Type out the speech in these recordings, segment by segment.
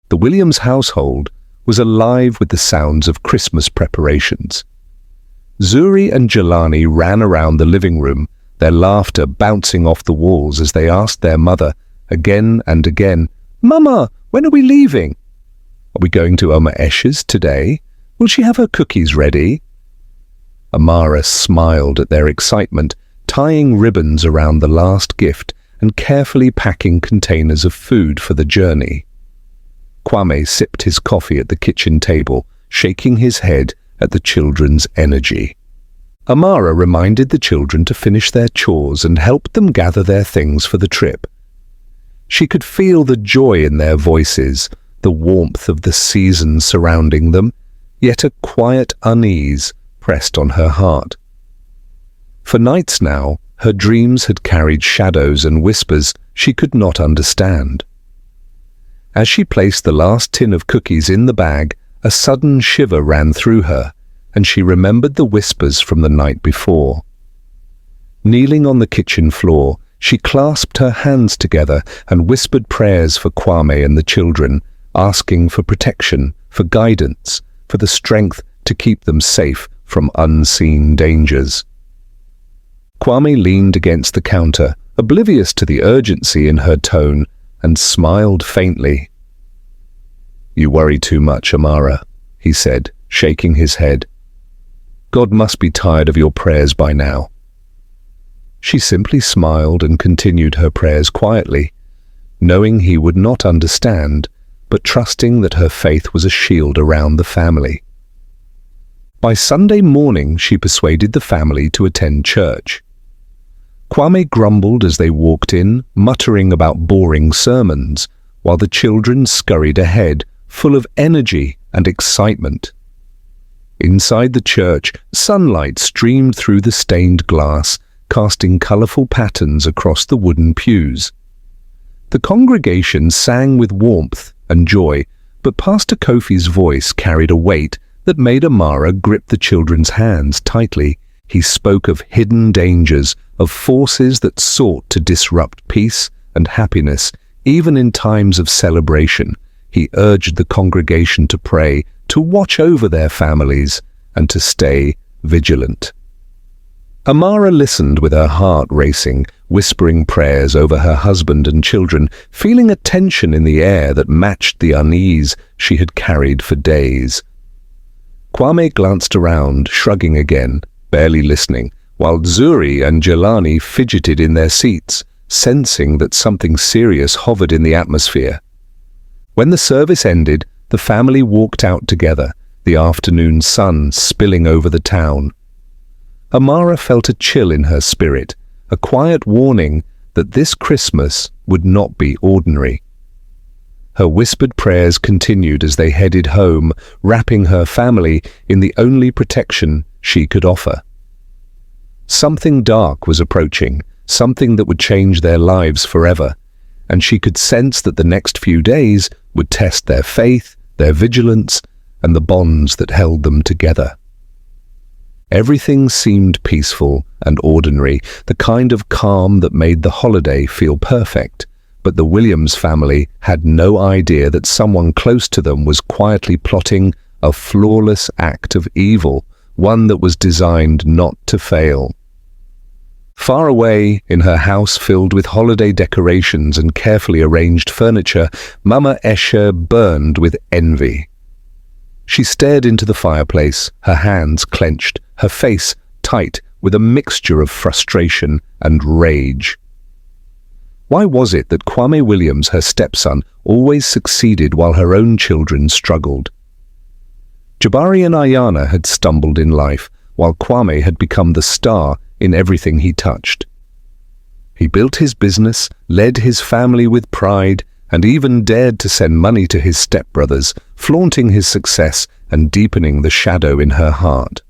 The Williams household was alive with the sounds of Christmas preparations. Zuri and Jelani ran around the living room, their laughter bouncing off the walls as they asked their mother again and again, "Mama, when are we leaving? Are we going to Oma Esch's today? Will she have her cookies ready?" Amara smiled at their excitement, tying ribbons around the last gift and carefully packing containers of food for the journey. Kwame sipped his coffee at the kitchen table, shaking his head at the children's energy. Amara reminded the children to finish their chores and helped them gather their things for the trip. She could feel the joy in their voices, the warmth of the season surrounding them, yet a quiet unease pressed on her heart. For nights now, her dreams had carried shadows and whispers she could not understand. As she placed the last tin of cookies in the bag, a sudden shiver ran through her, and she remembered the whispers from the night before. Kneeling on the kitchen floor, she clasped her hands together and whispered prayers for Kwame and the children, asking for protection, for guidance, for the strength to keep them safe from unseen dangers. Kwame leaned against the counter, oblivious to the urgency in her tone, and smiled faintly. "You worry too much, Amara," he said, shaking his head. "God must be tired of your prayers by now." She simply smiled and continued her prayers quietly, knowing he would not understand, but trusting that her faith was a shield around the family. By Sunday morning, she persuaded the family to attend church. Kwame grumbled as they walked in, muttering about boring sermons, while the children scurried ahead, full of energy and excitement. Inside the church, sunlight streamed through the stained glass, casting colorful patterns across the wooden pews. The congregation sang with warmth and joy, but Pastor Kofi's voice carried a weight that made Amara grip the children's hands tightly. He spoke of hidden dangers, of forces that sought to disrupt peace and happiness, even in times of celebration. He urged the congregation to pray, to watch over their families, and to stay vigilant. Amara listened with her heart racing, whispering prayers over her husband and children, feeling a tension in the air that matched the unease she had carried for days. Kwame glanced around, shrugging again, barely listening, while Zuri and Jelani fidgeted in their seats, sensing that something serious hovered in the atmosphere. When the service ended, the family walked out together, the afternoon sun spilling over the town. Amara felt a chill in her spirit, a quiet warning that this Christmas would not be ordinary. Her whispered prayers continued as they headed home, wrapping her family in the only protection she could offer. Something dark was approaching, something that would change their lives forever, and she could sense that the next few days would test their faith, their vigilance, and the bonds that held them together. Everything seemed peaceful and ordinary, the kind of calm that made the holiday feel perfect. But the Williams family had no idea that someone close to them was quietly plotting a flawless act of evil, one that was designed not to fail. Far away, in her house filled with holiday decorations and carefully arranged furniture, Mama Escher burned with envy. She stared into the fireplace, her hands clenched, her face tight with a mixture of frustration and rage. Why was it that Kwame Williams, her stepson, always succeeded while her own children struggled? Jabari and Ayana had stumbled in life, while Kwame had become the star in everything he touched. He built his business, led his family with pride, and even dared to send money to his stepbrothers, flaunting his success and deepening the shadow in her heart.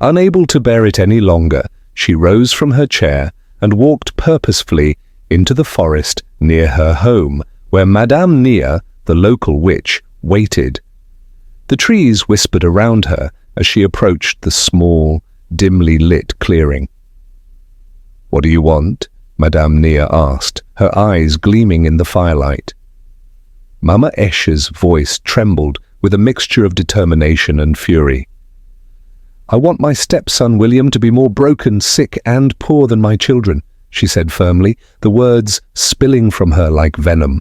Unable to bear it any longer, she rose from her chair and walked purposefully into the forest near her home, where Madame Nia, the local witch, waited. The trees whispered around her as she approached the small, dimly lit clearing. "What do you want?" Madame Nia asked, her eyes gleaming in the firelight. Mama Escher's voice trembled with a mixture of determination and fury. "I want my stepson William to be more broken, sick, and poor than my children," she said firmly, the words spilling from her like venom.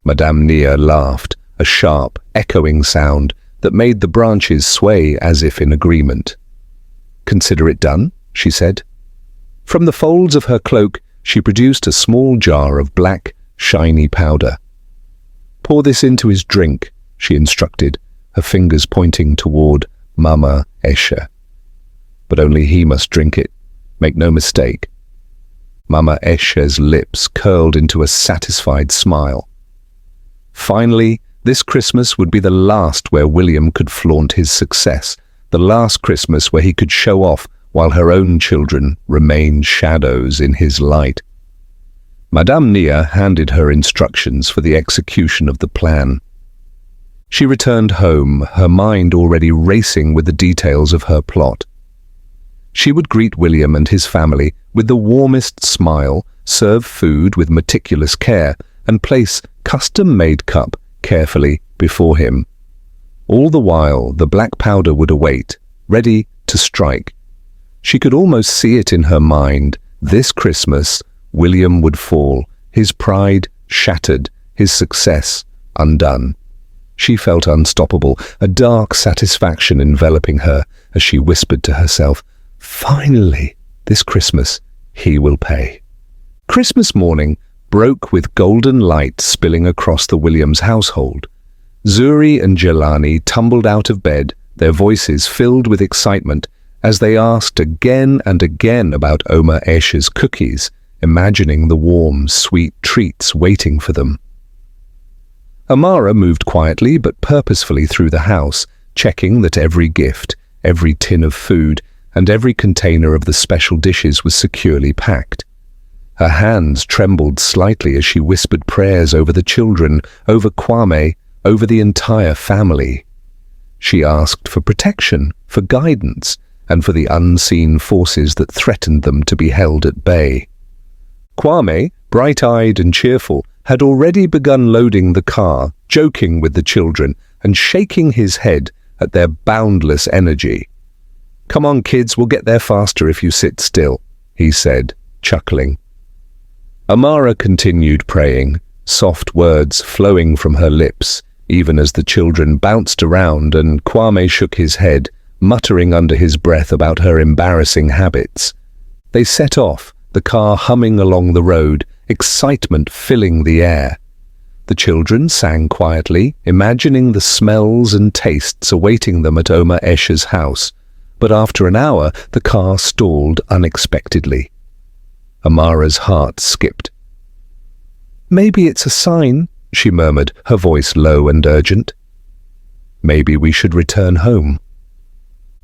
Madame Nia laughed, a sharp, echoing sound that made the branches sway as if in agreement. "Consider it done," she said. From the folds of her cloak, she produced a small jar of black, shiny powder. "Pour this into his drink," she instructed, her fingers pointing toward Mama Escher. "But only he must drink it. Make no mistake." Mama Escher's lips curled into a satisfied smile. Finally, this Christmas would be the last where William could flaunt his success, the last Christmas where he could show off while her own children remained shadows in his light. Madame Nia handed her instructions for the execution of the plan. She returned home, her mind already racing with the details of her plot. She would greet William and his family with the warmest smile, serve food with meticulous care, and place custom-made cup carefully before him. All the while, the black powder would await, ready to strike. She could almost see it in her mind. This Christmas, William would fall, his pride shattered, his success undone. She felt unstoppable, a dark satisfaction enveloping her as she whispered to herself, "Finally, this Christmas, he will pay." Christmas morning broke with golden light spilling across the Williams household. Zuri and Jelani tumbled out of bed, their voices filled with excitement, as they asked again and again about Oma Escher's cookies, imagining the warm, sweet treats waiting for them. Amara moved quietly but purposefully through the house, checking that every gift, every tin of food, and every container of the special dishes was securely packed. Her hands trembled slightly as she whispered prayers over the children, over Kwame, over the entire family. She asked for protection, for guidance, and for the unseen forces that threatened them to be held at bay. Kwame, bright-eyed and cheerful, had already begun loading the car, joking with the children and shaking his head at their boundless energy. "Come on, kids, we'll get there faster if you sit still," he said, chuckling. Amara continued praying, soft words flowing from her lips, even as the children bounced around and Kwame shook his head, muttering under his breath about her embarrassing habits. They set off, the car humming along the road, excitement filling the air. The children sang quietly, imagining the smells and tastes awaiting them at Oma Escher's house, but after an hour the car stalled unexpectedly. Amara's heart skipped. "Maybe it's a sign," she murmured, her voice low and urgent. "Maybe we should return home."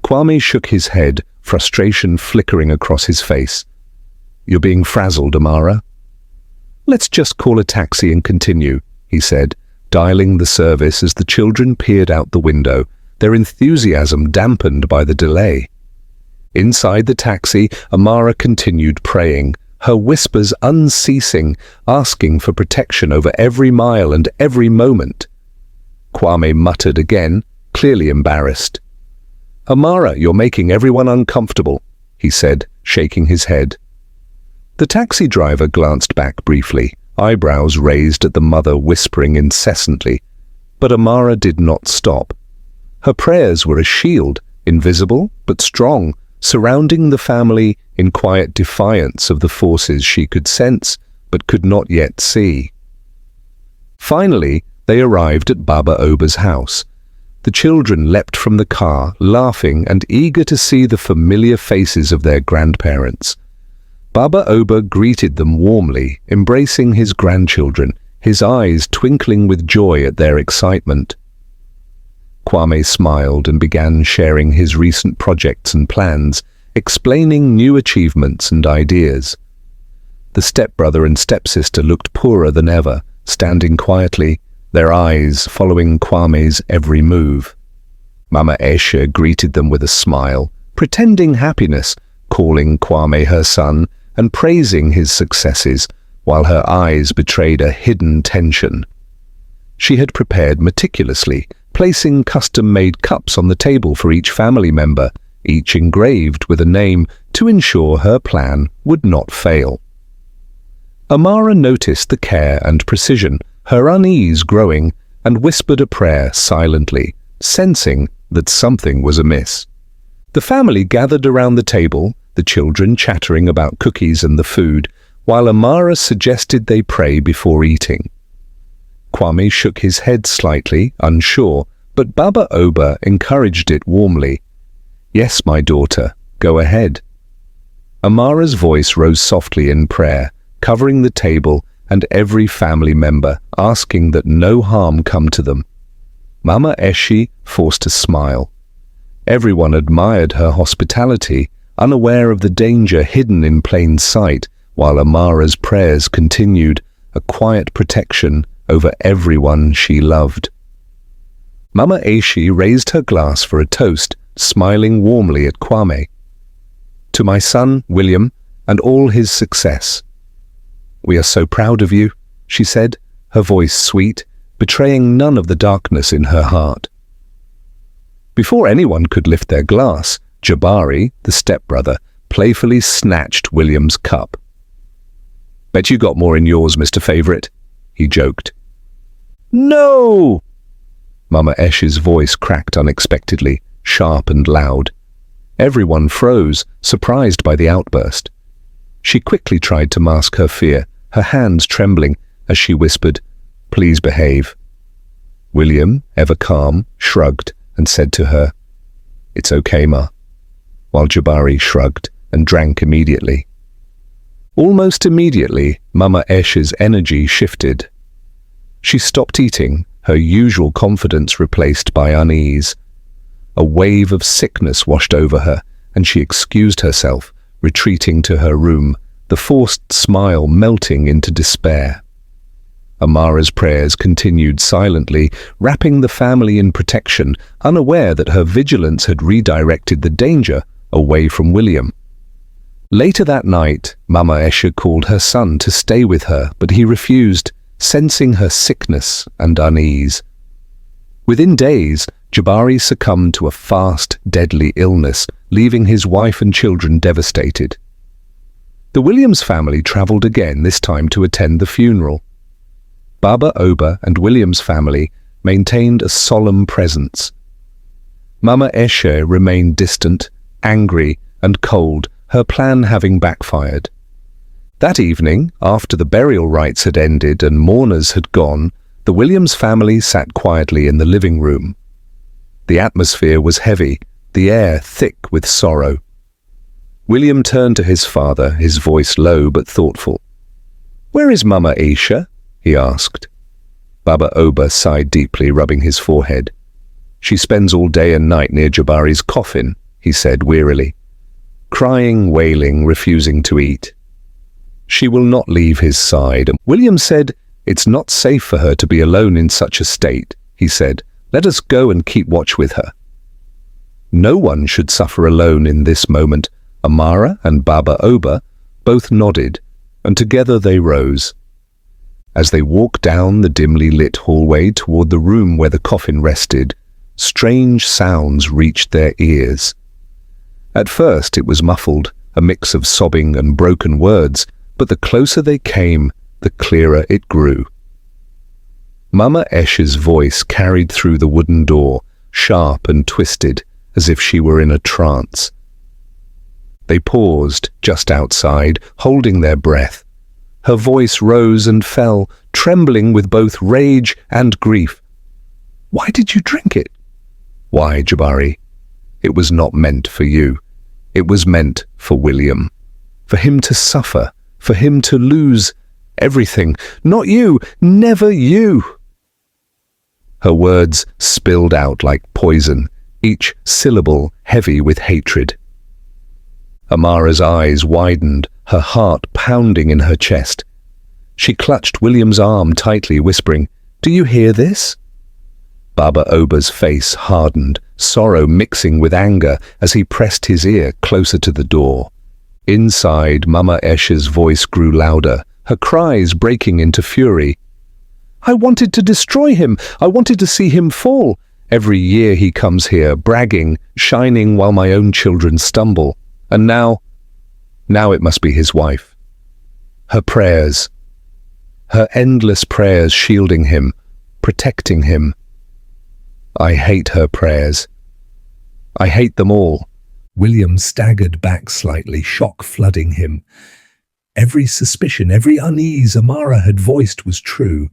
Kwame shook his head, frustration flickering across his face. "You're being frazzled, Amara." "Let's just call a taxi and continue," he said, dialing the service as the children peered out the window, their enthusiasm dampened by the delay. Inside the taxi, Amara continued praying, her whispers unceasing, asking for protection over every mile and every moment. Kwame muttered again, clearly embarrassed. "Amara, you're making everyone uncomfortable," he said, shaking his head. The taxi driver glanced back briefly, eyebrows raised at the mother whispering incessantly, but Amara did not stop. Her prayers were a shield, invisible but strong, surrounding the family in quiet defiance of the forces she could sense but could not yet see. Finally, they arrived at Baba Oba's house. The children leapt from the car, laughing and eager to see the familiar faces of their grandparents. Baba Oba greeted them warmly, embracing his grandchildren, his eyes twinkling with joy at their excitement. Kwame smiled and began sharing his recent projects and plans, explaining new achievements and ideas. The stepbrother and stepsister looked poorer than ever, standing quietly, their eyes following Kwame's every move. Mama Escher greeted them with a smile, pretending happiness, calling Kwame her son and praising his successes, while her eyes betrayed a hidden tension. she had prepared meticulously, placing custom-made cups on the table for each family member, each engraved with a name to ensure her plan would not fail. Amara noticed the care and precision, her unease growing, and whispered a prayer silently, sensing that something was amiss. The family gathered around the table, the children chattering about cookies and the food, while Amara suggested they pray before eating. Kwame shook his head slightly, unsure, but Baba Oba encouraged it warmly. "Yes, my daughter, go ahead." Amara's voice rose softly in prayer, covering the table and every family member, asking that no harm come to them. Mama Eshi forced a smile. Everyone admired her hospitality, unaware of the danger hidden in plain sight, while Amara's prayers continued, a quiet protection over everyone she loved. Mama Eshi raised her glass for a toast, smiling warmly at Kwame. "To my son, William, and all his success." "We are so proud of you," she said, her voice sweet, betraying none of the darkness in her heart. Before anyone could lift their glass, Jabari, the stepbrother, playfully snatched William's cup. "Bet you got more in yours, Mr. Favorite," he joked. "No!" Mama Esh's voice cracked unexpectedly, sharp and loud. Everyone froze, surprised by the outburst. She quickly tried to mask her fear, her hands trembling, as she whispered, "Please behave." William, ever calm, shrugged and said to her, "It's okay, Ma," while Jabari shrugged and drank immediately. Almost immediately, Mama Esh's energy shifted. She stopped eating, her usual confidence replaced by unease. A wave of sickness washed over her, and she excused herself, retreating to her room, the forced smile melting into despair. Amara's prayers continued silently, wrapping the family in protection, unaware that her vigilance had redirected the danger away from William. Later that night, Mama Esha called her son to stay with her, but he refused, sensing her sickness and unease. Within days, Jabari succumbed to a fast, deadly illness, leaving his wife and children devastated. The Williams family traveled again, this time to attend the funeral. Baba Oba and Williams' family maintained a solemn presence. Mama Eshe remained distant, angry and cold, her plan having backfired. That evening, after the burial rites had ended and mourners had gone, the Williams family sat quietly in the living room. The atmosphere was heavy, the air thick with sorrow. William turned to his father, his voice low but thoughtful. "Where is Mama Aisha?" he asked. Baba Oba sighed deeply, rubbing his forehead. "She spends all day and night near Jabari's coffin," he said wearily. "Crying, wailing, refusing to eat. She will not leave his side." William said, "It's not safe for her to be alone in such a state," he said. "Let us go and keep watch with her." No one should suffer alone in this moment. Amara and Baba Oba both nodded, and together they rose. As they walked down the dimly lit hallway toward the room where the coffin rested, strange sounds reached their ears. At first it was muffled, a mix of sobbing and broken words, but the closer they came, the clearer it grew. Mama Esh's voice carried through the wooden door, sharp and twisted, as if she were in a trance. They paused just outside, holding their breath. Her voice rose and fell, trembling with both rage and grief. "Why did you drink it?" "Why, Jabari? It was not meant for you. It was meant for William. For him to suffer, for him to lose everything. Not you, never you." Her words spilled out like poison, each syllable heavy with hatred. Amara's eyes widened, her heart pounding in her chest. She clutched William's arm tightly, whispering, "Do you hear this?" Baba Oba's face hardened, sorrow mixing with anger as he pressed his ear closer to the door. Inside, Mama Esha's voice grew louder, her cries breaking into fury. I wanted to destroy him. I wanted to see him fall. Every year he comes here, bragging, shining while my own children stumble. And now it must be his wife. Her prayers, her endless prayers shielding him, protecting him. I hate her prayers. I hate them all. William staggered back slightly, shock flooding him. Every suspicion, every unease Amara had voiced was true.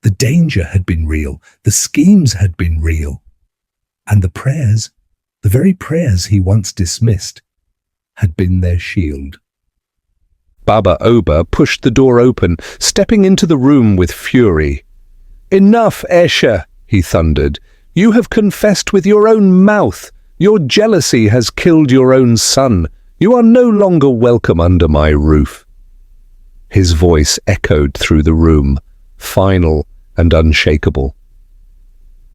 The danger had been real, the schemes had been real, and the prayers, the very prayers he once dismissed, had been their shield. Baba Oba pushed the door open, stepping into the room with fury. "Enough, Esha," he thundered. "You have confessed with your own mouth. Your jealousy has killed your own son. You are no longer welcome under my roof." His voice echoed through the room, final and unshakable.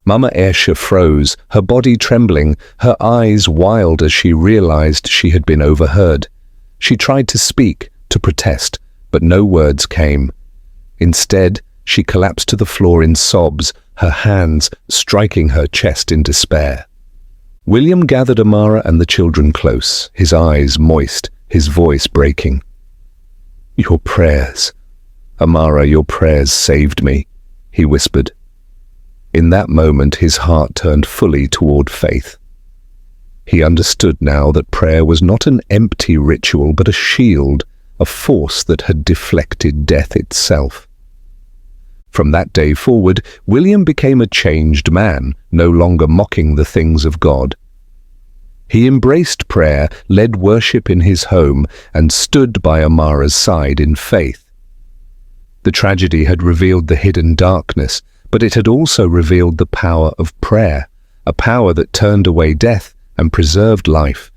Mama Esha froze, her body trembling, her eyes wild as she realized she had been overheard. She tried to speak, to protest, but no words came. Instead, she collapsed to the floor in sobs, her hands striking her chest in despair. William gathered Amara and the children close, his eyes moist, his voice breaking. "Your prayers, Amara, your prayers saved me," he whispered. In that moment, his heart turned fully toward faith. He understood now that prayer was not an empty ritual, but a shield, a force that had deflected death itself. From that day forward, William became a changed man, no longer mocking the things of God. He embraced prayer, led worship in his home, and stood by Amara's side in faith. The tragedy had revealed the hidden darkness, but it had also revealed the power of prayer, a power that turned away death and preserved life.